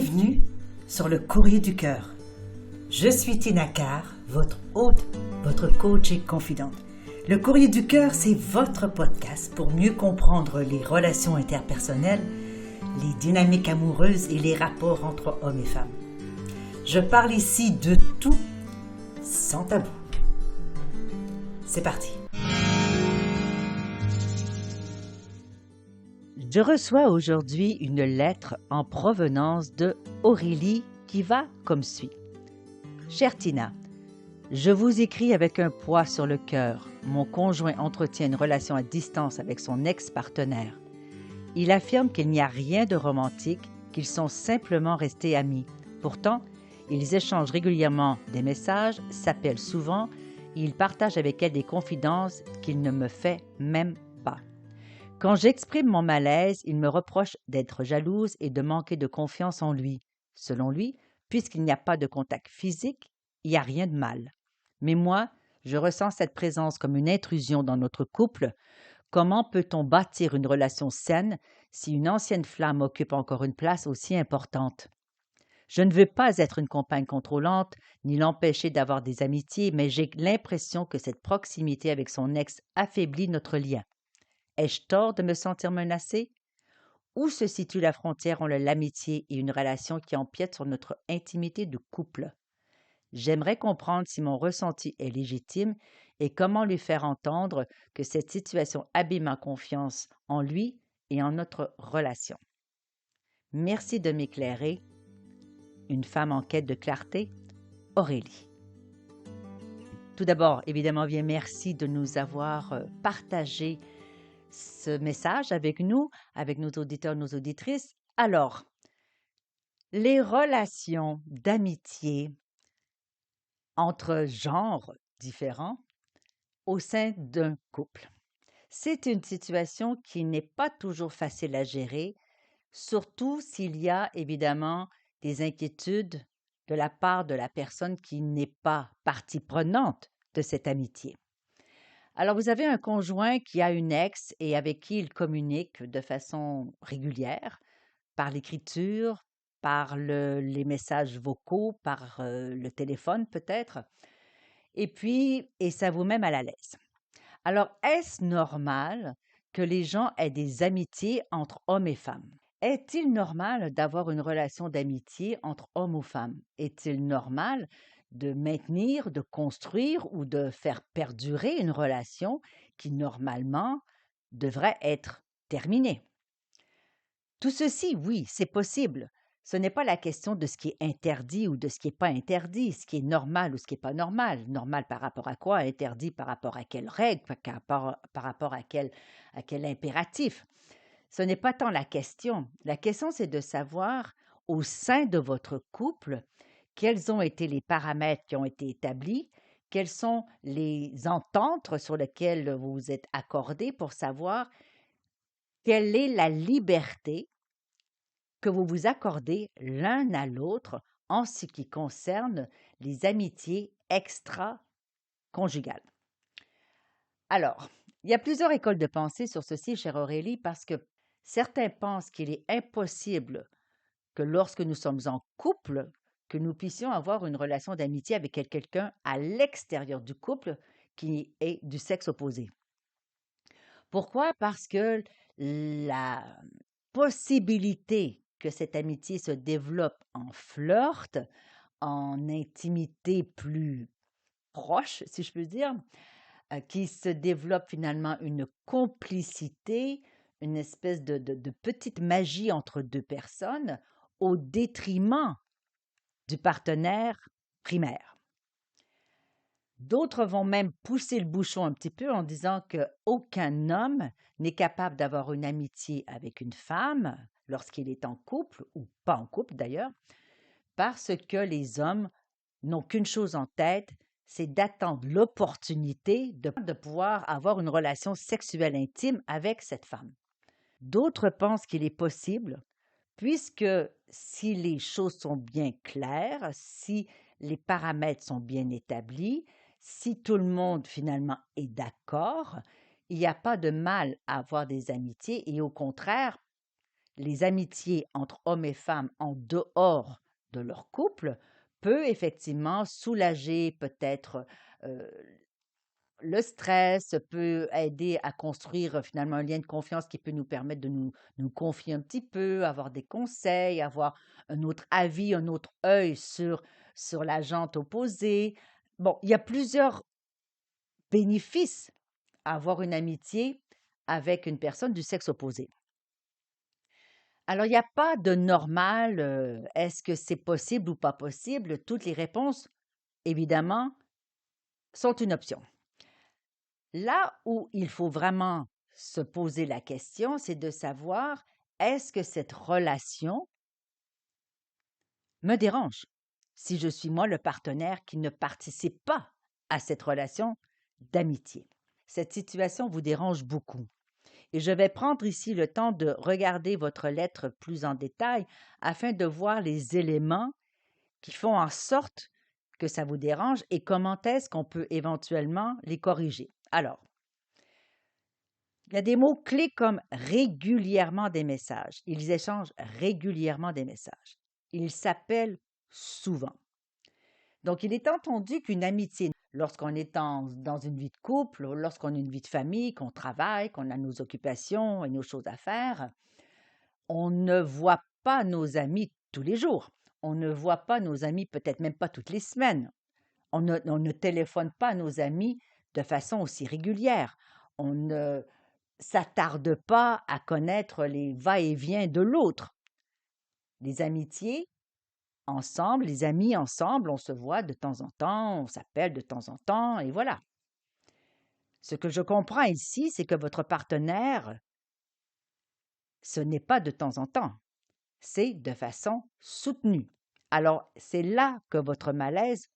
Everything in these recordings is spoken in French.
Bienvenue sur le Courrier du Cœur. Je suis Tina Carr, votre hôte, votre coach et confidente. Le Courrier du Cœur, c'est votre podcast pour mieux comprendre les relations interpersonnelles, les dynamiques amoureuses et les rapports entre hommes et femmes. Je parle ici de tout, sans tabou. C'est parti. Je reçois aujourd'hui une lettre en provenance de Aurélie qui va comme suit. Chère Tina, je vous écris avec un poids sur le cœur. Mon conjoint entretient une relation à distance avec son ex-partenaire. Il affirme qu'il n'y a rien de romantique, qu'ils sont simplement restés amis. Pourtant, ils échangent régulièrement des messages, s'appellent souvent et il partage avec elle des confidences qu'il ne me fait même pas. Quand j'exprime mon malaise, il me reproche d'être jalouse et de manquer de confiance en lui. Selon lui, puisqu'il n'y a pas de contact physique, il n'y a rien de mal. Mais moi, je ressens cette présence comme une intrusion dans notre couple. Comment peut-on bâtir une relation saine si une ancienne flamme occupe encore une place aussi importante? Je ne veux pas être une compagne contrôlante, ni l'empêcher d'avoir des amitiés, mais j'ai l'impression que cette proximité avec son ex affaiblit notre lien. Ai-je tort de me sentir menacée? Où se situe la frontière entre l'amitié et une relation qui empiète sur notre intimité de couple? J'aimerais comprendre si mon ressenti est légitime et comment lui faire entendre que cette situation abîme ma confiance en lui et en notre relation. Merci de m'éclairer. Une femme en quête de clarté, Aurélie. Tout d'abord, évidemment, bien merci de nous avoir partagé ce message avec nous, avec nos auditeurs, nos auditrices. Alors, les relations d'amitié entre genres différents au sein d'un couple. C'est une situation qui n'est pas toujours facile à gérer, surtout s'il y a évidemment des inquiétudes de la part de la personne qui n'est pas partie prenante de cette amitié. Alors, vous avez un conjoint qui a une ex et avec qui il communique de façon régulière, par l'écriture, par les messages vocaux, par le téléphone peut-être, et ça vous met mal à l'aise. Alors, est-ce normal que les gens aient des amitiés entre hommes et femmes? Est-il normal d'avoir une relation d'amitié entre hommes ou femmes? Est-il normal de maintenir, de construire ou de faire perdurer une relation qui, normalement, devrait être terminée? Tout ceci, oui, c'est possible. Ce n'est pas la question de ce qui est interdit ou de ce qui n'est pas interdit, ce qui est normal ou ce qui n'est pas normal. Normal par rapport à quoi? Interdit par rapport à quelle règle? Par rapport à quel impératif? Ce n'est pas tant la question. La question, c'est de savoir, au sein de votre couple, quels ont été les paramètres qui ont été établis, quelles sont les ententes sur lesquelles vous vous êtes accordés pour savoir quelle est la liberté que vous vous accordez l'un à l'autre en ce qui concerne les amitiés extra-conjugales. Alors, il y a plusieurs écoles de pensée sur ceci, chère Aurélie, parce que certains pensent qu'il est impossible que lorsque nous sommes en couple, que nous puissions avoir une relation d'amitié avec quelqu'un à l'extérieur du couple qui est du sexe opposé. Pourquoi? Parce que la possibilité que cette amitié se développe en flirt, en intimité plus proche, si je peux dire, qui se développe finalement une complicité, une espèce de petite magie entre deux personnes au détriment du partenaire primaire. D'autres vont même pousser le bouchon un petit peu en disant qu'aucun homme n'est capable d'avoir une amitié avec une femme lorsqu'il est en couple, ou pas en couple d'ailleurs, parce que les hommes n'ont qu'une chose en tête, c'est d'attendre l'opportunité de pouvoir avoir une relation sexuelle intime avec cette femme. D'autres pensent qu'il est possible, puisque si les choses sont bien claires, si les paramètres sont bien établis, si tout le monde finalement est d'accord, il n'y a pas de mal à avoir des amitiés et au contraire, les amitiés entre hommes et femmes en dehors de leur couple peut effectivement soulager peut-être euh, le stress, peut aider à construire finalement un lien de confiance qui peut nous permettre de nous confier un petit peu, avoir des conseils, avoir un autre avis, un autre œil sur la jante opposée. Bon, il y a plusieurs bénéfices à avoir une amitié avec une personne du sexe opposé. Alors, il n'y a pas de normal, est-ce que c'est possible ou pas possible? Toutes les réponses, évidemment, sont une option. Là où il faut vraiment se poser la question, c'est de savoir, est-ce que cette relation me dérange? Si je suis moi le partenaire qui ne participe pas à cette relation d'amitié. Cette situation vous dérange beaucoup. Et je vais prendre ici le temps de regarder votre lettre plus en détail afin de voir les éléments qui font en sorte que ça vous dérange et comment est-ce qu'on peut éventuellement les corriger. Alors, il y a des mots-clés comme régulièrement des messages. Ils échangent régulièrement des messages. Ils s'appellent souvent. Donc, il est entendu qu'une amitié, lorsqu'on est dans une vie de couple, lorsqu'on a une vie de famille, qu'on travaille, qu'on a nos occupations et nos choses à faire, on ne voit pas nos amis tous les jours. On ne voit pas nos amis peut-être même pas toutes les semaines. On ne téléphone pas à nos amis de façon aussi régulière. On ne s'attarde pas à connaître les va-et-vient de l'autre. Les amitiés ensemble, les amis ensemble, on se voit de temps en temps, on s'appelle de temps en temps, et voilà. Ce que je comprends ici, c'est que votre partenaire, ce n'est pas de temps en temps, c'est de façon soutenue. Alors, c'est là que votre malaise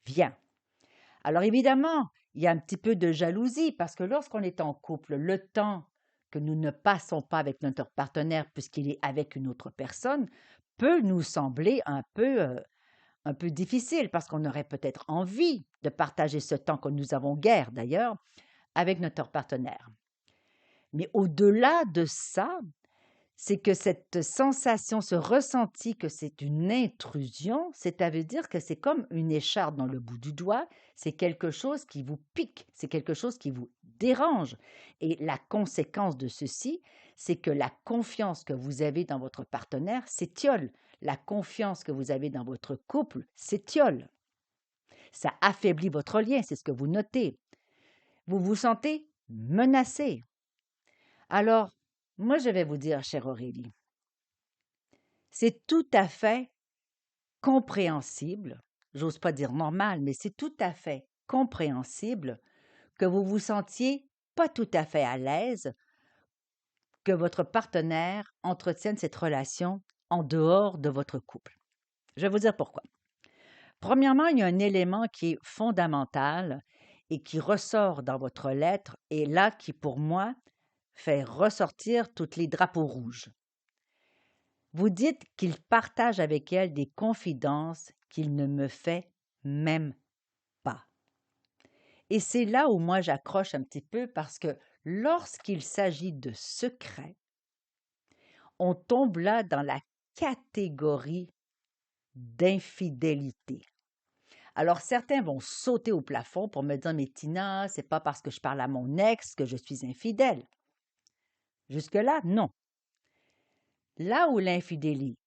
vient. Alors, évidemment, il y a un petit peu de jalousie parce que lorsqu'on est en couple, le temps que nous ne passons pas avec notre partenaire puisqu'il est avec une autre personne peut nous sembler un peu difficile parce qu'on aurait peut-être envie de partager ce temps que nous avons guère d'ailleurs avec notre partenaire. Mais au-delà de ça, c'est que cette sensation, ce ressenti que c'est une intrusion, ça veut dire que c'est comme une écharpe dans le bout du doigt, c'est quelque chose qui vous pique, c'est quelque chose qui vous dérange. Et la conséquence de ceci, c'est que la confiance que vous avez dans votre partenaire s'étiole. La confiance que vous avez dans votre couple s'étiole. Ça affaiblit votre lien, c'est ce que vous notez. Vous vous sentez menacé. Alors, moi, je vais vous dire, chère Aurélie, c'est tout à fait compréhensible, j'ose pas dire normal, mais c'est tout à fait compréhensible que vous vous sentiez pas tout à fait à l'aise que votre partenaire entretienne cette relation en dehors de votre couple. Je vais vous dire pourquoi. Premièrement, il y a un élément qui est fondamental et qui ressort dans votre lettre et là qui, pour moi, fait ressortir tous les drapeaux rouges. Vous dites qu'il partage avec elle des confidences qu'il ne me fait même pas. Et c'est là où moi j'accroche un petit peu parce que lorsqu'il s'agit de secrets, on tombe là dans la catégorie d'infidélité. Alors certains vont sauter au plafond pour me dire, mais Tina, c'est pas parce que je parle à mon ex que je suis infidèle. Jusque-là, non. Là où l'infidélité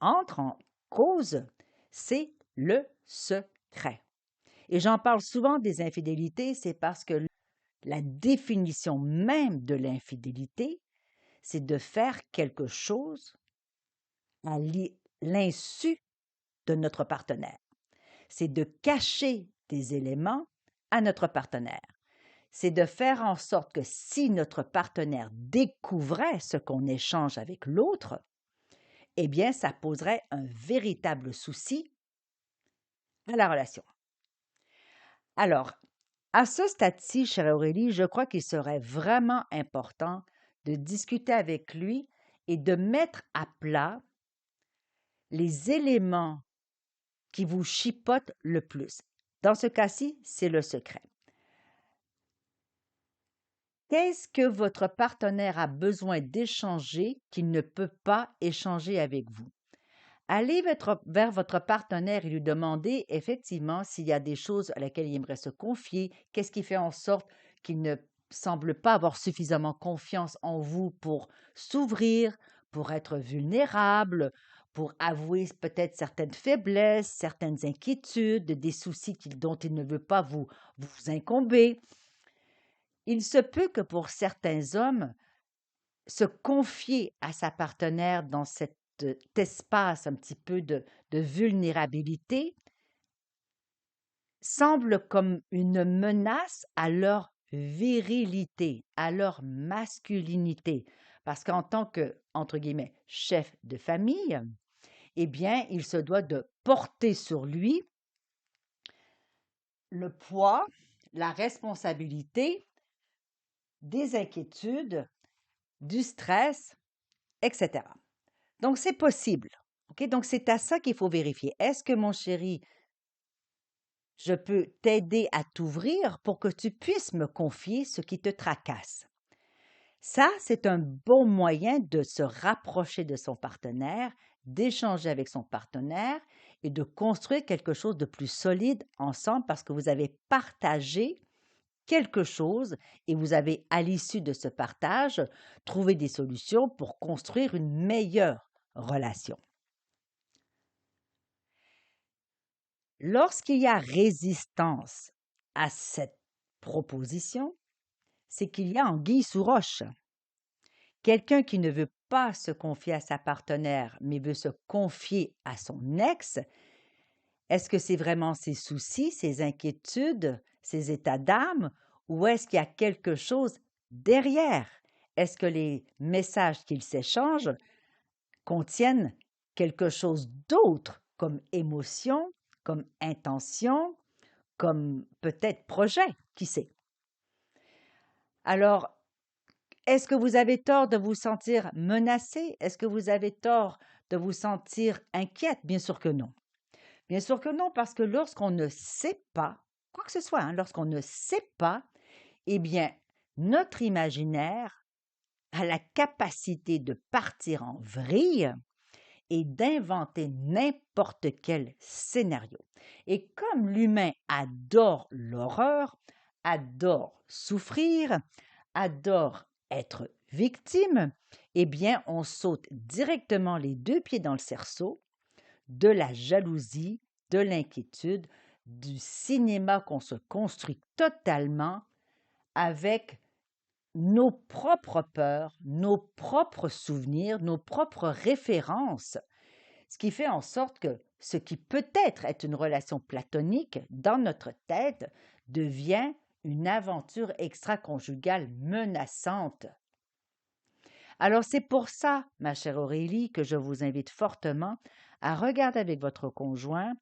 entre en cause, c'est le secret. Et j'en parle souvent des infidélités, c'est parce que la définition même de l'infidélité, c'est de faire quelque chose à l'insu de notre partenaire. C'est de cacher des éléments à notre partenaire. C'est de faire en sorte que si notre partenaire découvrait ce qu'on échange avec l'autre, eh bien, ça poserait un véritable souci à la relation. Alors, à ce stade-ci, chère Aurélie, je crois qu'il serait vraiment important de discuter avec lui et de mettre à plat les éléments qui vous chipotent le plus. Dans ce cas-ci, c'est le secret. Qu'est-ce que votre partenaire a besoin d'échanger qu'il ne peut pas échanger avec vous? Allez vers votre partenaire et lui demander effectivement s'il y a des choses à laquelle il aimerait se confier, qu'est-ce qui fait en sorte qu'il ne semble pas avoir suffisamment confiance en vous pour s'ouvrir, pour être vulnérable, pour avouer peut-être certaines faiblesses, certaines inquiétudes, des soucis dont il ne veut pas vous incomber. Il se peut que pour certains hommes, se confier à sa partenaire dans cet espace un petit peu de vulnérabilité semble comme une menace à leur virilité, à leur masculinité. Parce qu'en tant que, entre guillemets, chef de famille, eh bien, il se doit de porter sur lui le poids, la responsabilité des inquiétudes, du stress, etc. Donc, c'est possible. OK? Donc, c'est à ça qu'il faut vérifier. Est-ce que, mon chéri, je peux t'aider à t'ouvrir pour que tu puisses me confier ce qui te tracasse? Ça, c'est un bon moyen de se rapprocher de son partenaire, d'échanger avec son partenaire et de construire quelque chose de plus solide ensemble parce que vous avez partagé quelque chose et vous avez, à l'issue de ce partage, trouvé des solutions pour construire une meilleure relation. Lorsqu'il y a résistance à cette proposition, c'est qu'il y a anguille sous roche. Quelqu'un qui ne veut pas se confier à sa partenaire, mais veut se confier à son ex, est-ce que c'est vraiment ses soucis, ses inquiétudes, ses états d'âme, ou est-ce qu'il y a quelque chose derrière? Est-ce que les messages qu'ils s'échangent contiennent quelque chose d'autre comme émotion, comme intention, comme peut-être projet, qui sait? Alors, est-ce que vous avez tort de vous sentir menacé? Est-ce que vous avez tort de vous sentir inquiète? Bien sûr que non. Bien sûr que non, parce que lorsqu'on ne sait pas, quoi que ce soit, lorsqu'on ne sait pas, eh bien, notre imaginaire a la capacité de partir en vrille et d'inventer n'importe quel scénario. Et comme l'humain adore l'horreur, adore souffrir, adore être victime, eh bien, on saute directement les deux pieds dans le cerceau de la jalousie, de l'inquiétude, du cinéma qu'on se construit totalement avec nos propres peurs, nos propres souvenirs, nos propres références, ce qui fait en sorte que ce qui peut-être est une relation platonique dans notre tête devient une aventure extra-conjugale menaçante. Alors c'est pour ça, ma chère Aurélie, que je vous invite fortement à regarder avec votre conjoint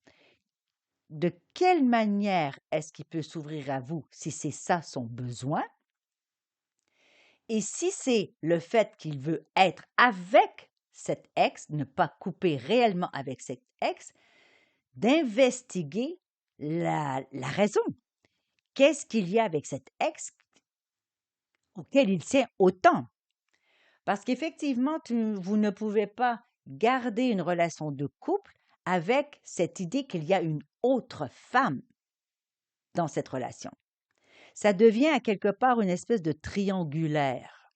de quelle manière est-ce qu'il peut s'ouvrir à vous si c'est ça son besoin. Et si c'est le fait qu'il veut être avec cet ex, ne pas couper réellement avec cet ex, d'investiguer la raison. Qu'est-ce qu'il y a avec cet ex auquel il tient autant? Parce qu'effectivement, vous ne pouvez pas garder une relation de couple avec cette idée qu'il y a une autre femme dans cette relation. Ça devient à quelque part une espèce de triangulaire.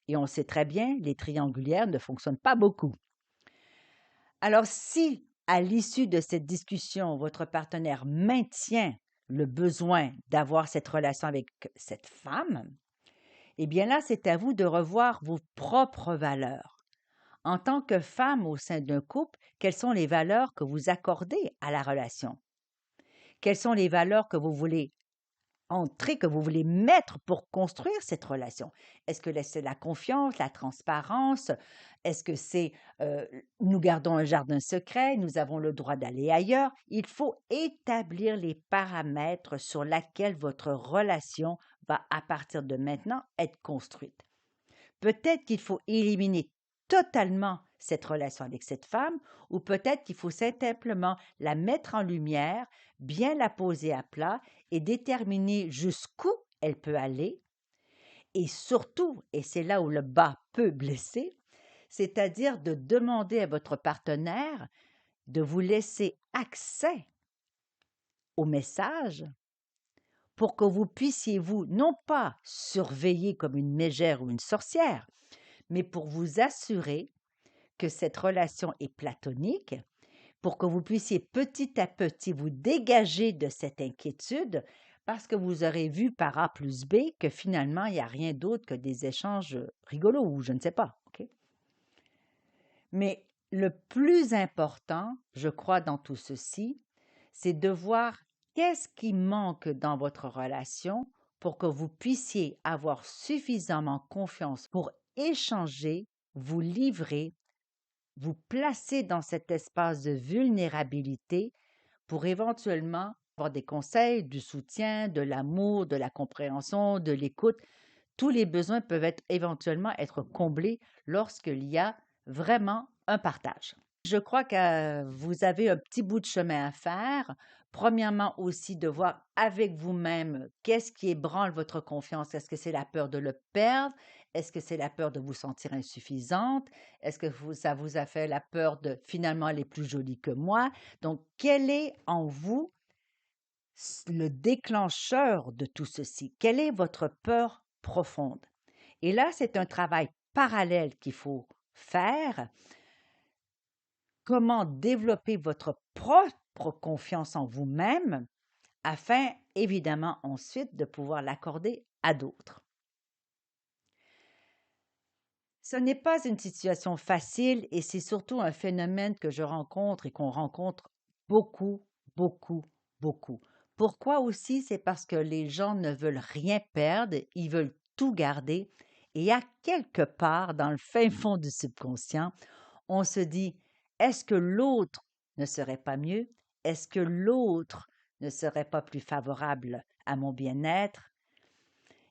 Et on sait très bien, les triangulaires ne fonctionnent pas beaucoup. Alors, si à l'issue de cette discussion, votre partenaire maintient le besoin d'avoir cette relation avec cette femme, eh bien là, c'est à vous de revoir vos propres valeurs. En tant que femme au sein d'un couple, quelles sont les valeurs que vous accordez à la relation? Quelles sont les valeurs que vous voulez entrer, que vous voulez mettre pour construire cette relation? Est-ce que c'est la confiance, la transparence? Est-ce que c'est nous gardons un jardin secret, nous avons le droit d'aller ailleurs? Il faut établir les paramètres sur lesquels votre relation va, à partir de maintenant, être construite. Peut-être qu'il faut éliminer totalement cette relation avec cette femme, ou peut-être qu'il faut simplement la mettre en lumière, bien la poser à plat et déterminer jusqu'où elle peut aller Et surtout, et c'est là où le bas peut blesser, c'est-à-dire de demander à votre partenaire de vous laisser accès au message pour que vous puissiez, vous, non pas surveiller comme une mégère ou une sorcière, mais pour vous assurer que cette relation est platonique, pour que vous puissiez petit à petit vous dégager de cette inquiétude, parce que vous aurez vu par A plus B que finalement, il n'y a rien d'autre que des échanges rigolos ou je ne sais pas. OK? Mais le plus important, je crois, dans tout ceci, c'est de voir qu'est-ce qui manque dans votre relation pour que vous puissiez avoir suffisamment confiance pour échanger, vous livrer, vous placer dans cet espace de vulnérabilité pour éventuellement avoir des conseils, du soutien, de l'amour, de la compréhension, de l'écoute. Tous les besoins peuvent éventuellement être comblés lorsqu'il y a vraiment un partage. Je crois que vous avez un petit bout de chemin à faire. Premièrement aussi de voir avec vous-même qu'est-ce qui ébranle votre confiance. Est-ce que c'est la peur de le perdre? Est-ce que c'est la peur de vous sentir insuffisante? Est-ce que ça vous a fait la peur de finalement elle est plus jolie que moi? Donc, quel est en vous le déclencheur de tout ceci? Quelle est votre peur profonde? Et là, c'est un travail parallèle qu'il faut faire. Comment développer votre propre confiance en vous-même afin, évidemment, ensuite de pouvoir l'accorder à d'autres. Ce n'est pas une situation facile et c'est surtout un phénomène que je rencontre et qu'on rencontre beaucoup, beaucoup, beaucoup. Pourquoi aussi? C'est parce que les gens ne veulent rien perdre, ils veulent tout garder et à quelque part, dans le fin fond du subconscient, on se dit, est-ce que l'autre ne serait pas mieux? Est-ce que l'autre ne serait pas plus favorable à mon bien-être?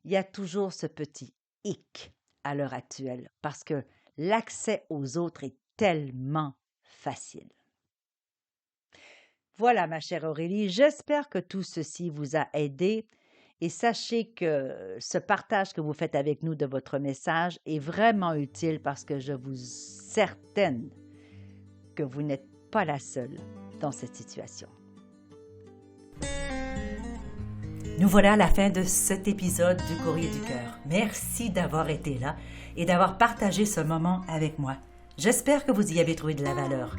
Il y a toujours ce petit hic à l'heure actuelle parce que l'accès aux autres est tellement facile. Voilà, ma chère Aurélie, j'espère que tout ceci vous a aidé et sachez que ce partage que vous faites avec nous de votre message est vraiment utile parce que je vous certaine que vous n'êtes pas la seule dans cette situation. Nous voilà à la fin de cet épisode du Courrier du Cœur. Merci d'avoir été là et d'avoir partagé ce moment avec moi. J'espère que vous y avez trouvé de la valeur.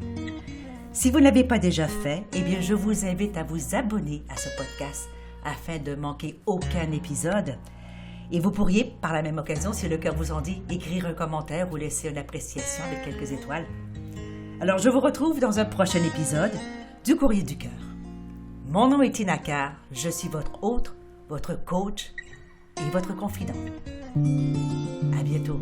Si vous ne l'avez pas déjà fait, eh bien, je vous invite à vous abonner à ce podcast afin de manquer aucun épisode. Et vous pourriez, par la même occasion, si le cœur vous en dit, écrire un commentaire ou laisser une appréciation avec quelques étoiles. Alors, je vous retrouve dans un prochain épisode du Courrier du Cœur. Mon nom est Tina Carr, je suis votre hôte, votre coach et votre confidente. À bientôt.